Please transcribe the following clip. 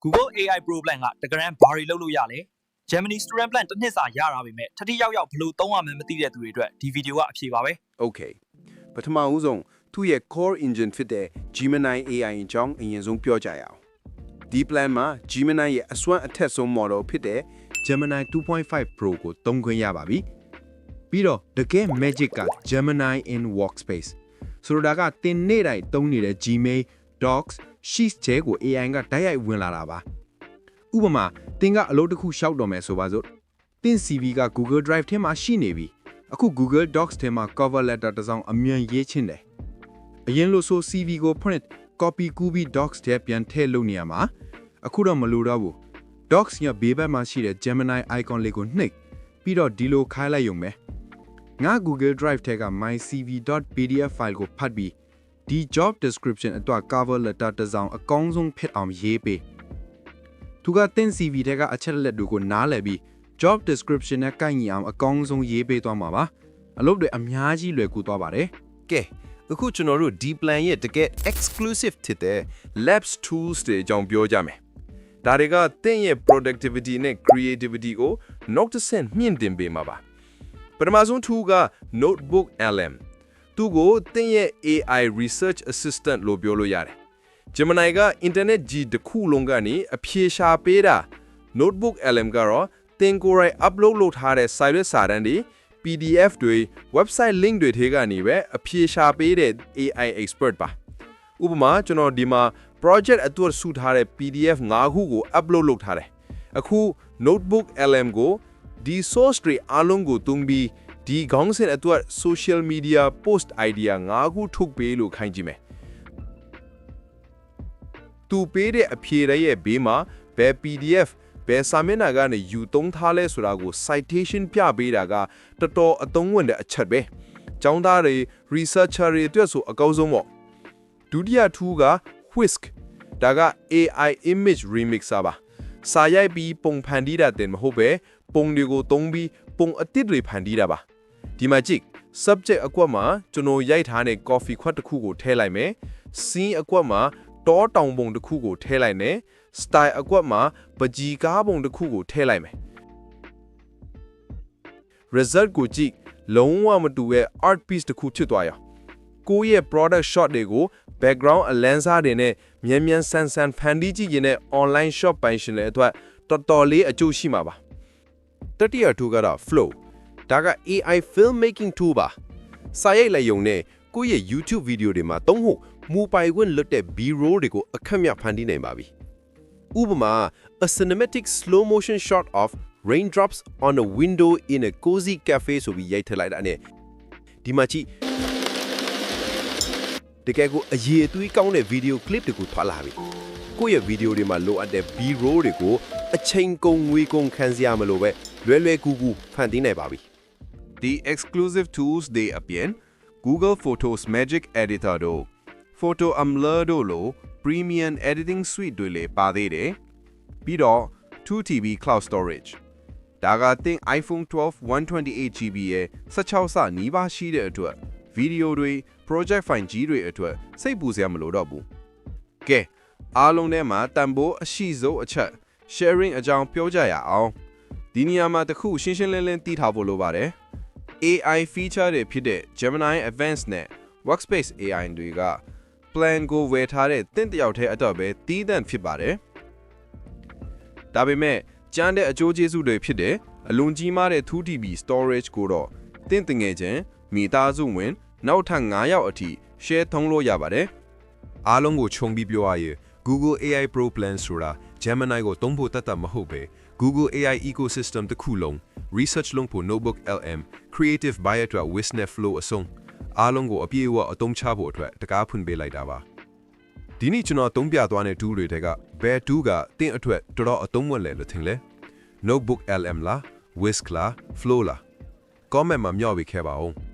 Google AI Pro Plan ကတကယ်တမ်းဘာတွေလုပ်လို့ရလဲ Gemini Student Plan တစ်နှစ်စာရတာပဲမဲ့ထထရောက်ရောက်ဘလို့သုံးရမှန်းမသိတဲ့သူတွေအတွက်ဒီဗီဒီယိုကအဖြေပါပဲ Okay ပထမဦးဆုံးသူ့ရဲ့ core engine ဖြစ်တဲ့ Gemini AI အကြောင်းအရင်ဆုံးပြောကြရအောင်ဒီ plan မှာ Gemini ရဲ့အစွမ်းအထက်ဆုံး model ဖြစ်တဲ့ Gemini 2.5 Pro ကိုသုံးခွင့်ရပါပြီပြီးတော့တကယ် magic က Gemini in Workspace ဆိုတော့ဒါကသင်နေ့တိုင်းသုံးနေတဲ့ Gmail Docs Sheets ချဲကို AI ကတိုက်ရိုက်ဝင်လာတာပါဥပမာသင်ကအလုပ်တစ်ခုရှောက်တော့မယ်ဆိုပါစို့သင် CV က Google Drive ထဲမှာရှိနေပြီအခု Google Docs ထဲမှာ cover letter တစ်စောင်အမြန်ရေးချင်တယ်အရင်လို့ဆို CV ကို print copy ကူးပြီး Docs ထဲပြန်ထည့်လုပ်နေရမှာအခုတော့မလိုတော့ဘူး Docs ရဲ့ဘေးဘက်မှာရှိတဲ့ Gemini icon လေးကိုနှိပ်ပြီးတော့ဒီလိုခိုင်းလိုက်ရုံပဲငါ Google Drive ထဲက mycv.pdf file ကိုဖတ်ပြီးဒီ job description အတွက် cover letter တစ်စောင်အကောင်းဆုံးဖြစ်အောင်ရေးပေးသူကသင် CV ထဲကအချက်လက်တွေကိုနားလည်ပြီး job description နဲ့ကိုက်ညီအောင်အကောင်းဆုံးရေးပေးသွားမှာပါအလုပ်တွေအများကြီးလွယ်ကူသွားပါတယ်ကဲအခုကျွန်တော်တို့ဒီ plan ရဲ့တကယ် exclusive ဖြစ်တဲ့ labs tools တွေအကြောင်းပြောကြမယ်ဒါတွေကသင်ရဲ့ productivity နဲ့ creativity ကိုနောက်တစ်ဆင့်မြင့်တင်ပေးမှာပါပထမဆုံး tool က notebook LM သူကိုသင်ရဲ့ AI research assistant လို့ပြောလို့ရတယ်Gemini က internet ကြီးတစ်ခုလုံးကနေအဖြေရှာပေးတာ notebook LM ကတော့သင်ကိုယ်တိုင် upload လုပ်ထားတဲ့ site စာတမ်းတွေ PDF တွေ website link တွေထဲကနေပဲအဖြေရှာပေးတဲ့ AI expert ပါဥပမာကျွန်တော်ဒီမှာ project အတွက်စုထားတဲ့ PDF 5 ခုကို upload လုပ်ထားတယ်အခု notebook LM ကိုဒီ source တွေအားလုံးကိုသုံးပြီးဒီခေါင်းစဉ်အတွက် social media post idea 5 ခုထုတ်ပေးလို့ခိုင်းကြည့်မယ်သူပေးတဲ့အဖြေရဲ့ဘေးမှာဘယ် PDF ဘယ်စာမျက်နှာကနေယူသုံးထားလဲဆိုတာကို citation ပြပေးတာကတော်တော်အသုံးဝင်တဲ့အချက်ပဲကျောင်းသားတွေ researcher တွေအတွက်ဆိုအကောင်းဆုံးပေါ့ဒုတိယထူးက Whisk ဒါက AI image remixer ပါစာရိုက်ပြီးပုံဖန်တီးတာတင်မဟုတ်ပဲပုံတွေကိုသုံးပြီးပုံအသစ်တွေဖန်တီးတာပါဒီမှာကြည့် subject အကွက်မှာကျွန်တော်ရိုက်ထားတဲ့ coffee ခွက်တစ်ခုကိုထည့်လိုက်မယ် scene အကွက်မှာတောတောင်ပုံတစ်ခုကိုထည့်လိုက်မယ် style အကွက်မှာပကြီကားပုံတစ်ခုကိုထည့်လိုက်မယ် result ကိုကြည့်လုံးဝမတူတဲ့ art piece တစ်ခုဖြစ်သွားရအောင်ကိုယ့်ရဲ့ product shot တွေကို background အလန်းစားတွေနဲ့မြန်မြန်ဆန်ဆန်ဖန်တီးကြည့်ရင် online shop ပိုင်ရှင်တွေအတွက်တော်တော်လေးအကျိုးရှိမှာပါတတိယ tool ကတော့ flow ဒါက AI filmmaking tool ပါစာရိုက်လိုက်ရုံနဲ့ကိုယ့်ရဲ့ YouTube video တွေမှာသုံးဖို့မူပိုင်ခွင့်လွတ်တဲ့ B-roll တွေကိုအခက်မြဖန်တီးနိုင်ပါပြီဥပမာ a cinematic slow motion shot of raindrops on a window in a cozy cafe ဆိုပြီးရိုက်ထည့်လိုက်တာနဲ့ဒီမှာကြည့်တကယ်ကိုအရေးအသွေးကောင်းတဲ့ video clip တွေကိုထွက်လာပြီကိုယ့်ရဲ့ video တွေမှာလိုအပ်တဲ့ B-roll တွေကိုအချိန်ကုန်ငွေကုန်ခံစရာမလိုပဲလွယ်လွယ်ကူကူဖန်တီးနိုင်ပါပြီဒီ exclusive tools တွေအပြင် Google Photos Magic Editor တို့ Photo Amler တို့လို Premium Editing Suite တွေလည်းပါသေးတယ်ပြီးတော့ 2TB Cloud Storage ဒါကသင် iPhone 12 128GB ရဲ့16ဆနီးပါးရှိတဲ့အတွက်ဗီဒီယိုတွေ project file ကြီးတွေအတွက်စိတ်ပူစရာမလိုတော့ဘူးကဲအားလုံးထဲမှာတန်ဖိုးအရှိဆုံးအချက် sharing အကြောင်းပြောကြရအောင်ဒီနေရာမှာတစ်ခုရှင်းရှင်းလင်းလင်းသိထားဖို့လိုပါတယ် AI feature တွေဖြစ်တဲ့ Gemini Advanced နဲ့ Workspace AI တွေက plan ကိုဝယ်ထားတဲ့သင်တယောက်တည်းအတွက်ပဲတည်တံ့ဖြစ်ပါတယ်ဒါပေမဲ့ကျန်တဲ့အကျိုးကျေးဇူးတွေဖြစ်တဲ့အလွန်ကြီးမားတဲ့ 2TB storage ကိုတော့သင်တငယ်ချင်းမိသားစုဝင်နောက်ထပ်9ယောက်အထိ share ထုံးလို့ရပါတယ်အားလုံးကိုခြုံပြီးပြောရရင် Google AI Pro Plan ဆိုတာ Gemini ကိုသုံးဖို့တတ်မဟုတ်ပဲ Google AI ecosystem တစ်ခုလုံး research လုံးဖို့ notebook LM creative buyer အတွက် Whisk နဲ့ flow အစုံအားလုံးကိုအပြည့်အဝအသုံးချဖို့အတွက်တကားဖွင့်ပေးလိုက်တာပါဒီနေ့ကျွန်တော်သုံးပြသွားတဲ့ tool တွေထဲကဘယ် tool ကသင်အတွက်တော်တော်အသုံးဝင်လဲလို့ထင်လဲ notebook LM လား Whisk လား flow လား comment မှာမျှဝေခဲ့ပါဦး